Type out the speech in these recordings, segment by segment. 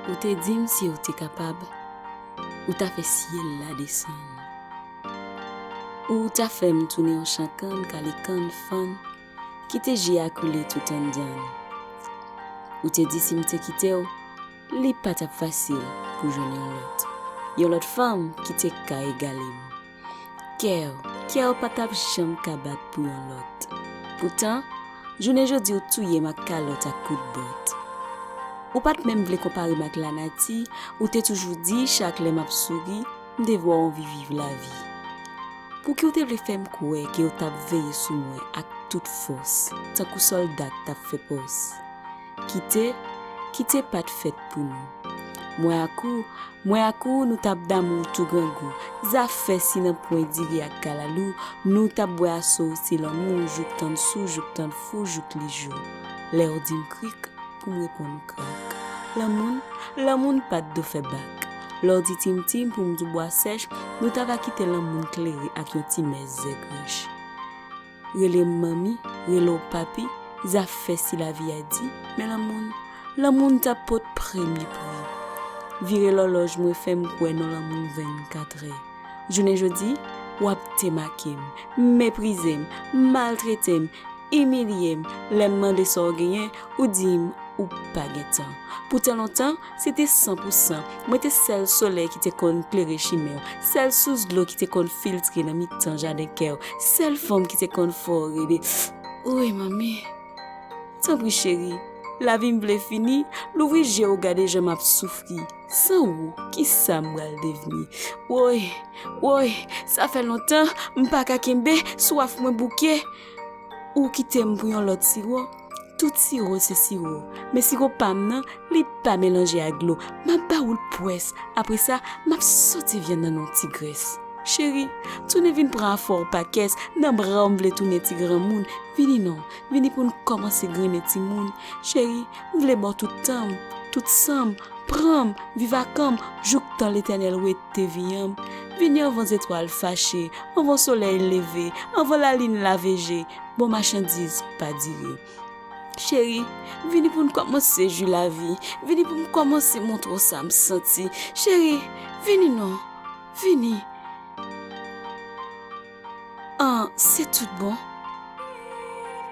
Ou te dit si ou t'es capable, ou t'as fait ciel la descendre. Ou t'as fait me tourner en chancan, car les cannes fan, qui te j'ai accoulé tout en diane. Ou te dit si m'te quitté, li pas tap facile pour joindre l'autre. Yon l'autre femme qui te ka égalé. Kèw pas tap jam kabat pour yon l'autre. Pourtant, je ne jodi ou touye ma calotte à coup de botte. Ou pas même vle comparer mak la nati, ou te toujours dit chaque le m'a souri, m'devo envie vivre la vie. Pour que ou te vle fèm kouè que ou tap veillé sous moi ak toute force, tant que soldat tap fait pos. Quitter pas de fête pour nous. Moi à coup nous tap d'amour tout grand goût. Ça fait si nan point diri ak kalalou, nous tap boya so si l'amour jouk tan sou, jouk tan fou, jouk li jou. L'air dim krik pour me répondre crack. L'amour pas de fait bac. L'ordi tim tim pour me bois sèche, nous tap va quitter l'amour clairé ak yon ti mes zègrèche. Rele mami, rele papi, ça fait si la vie a dit, mais l'amour t'a pot premier prix. Vire l'horloge moi fait m'koué non l'amour 24 heures. Journée jeudi, wap te makem, méprisem, maltraitem, humiliem, l'ainement de so gagné ou dim ou pas getan. Pour tant longtemps, c'était 100%. Moi te celle soleil qui te kon clairer chimère, celle sous l'eau qui te kon filtrer dans mi temps jardin cœur, celle femme qui te kon foré de oui mamie. Tant pis chérie. La vie m'vle fini, l'ouvri j'ai regardé je m'a souffri. Sans ou, qui ça m'al devenir? Oui, ça fait longtemps, m'pa ka kembe, soif mwen bouquet. Ou qui t'aime pour yon l'autre sirop? Tout sirop c'est sirop. Mais sirop pam nan, li pas mélangé à l'eau. M'a ba ou l'pouesse. Après ça, m'a sauté viande dans non tigresse. Chérie, tu ne viens prendre fort paquet, nan bras m'vle tourner ti grand moun. Vini non, vini pour nous commencer grimer ti moun. Chérie, m'vle bon tout temps, tout sam, pram, viva comme, jouk dans l'éternel ou te viam. Vini avant étoiles fâchées, avant soleil levé, avant la ligne la végé, bon marchandise pas dire. Chérie, vini pour nous commencer jouer la vie, vini pour nous commencer montrer ça me senti. Chérie, vini non, vini. Ah, c'est tout bon.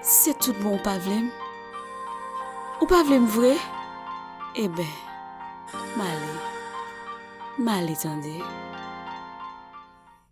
C'est tout bon, pas vlem. Ou pas vlem vrai? Eh ben, m'allez tendez.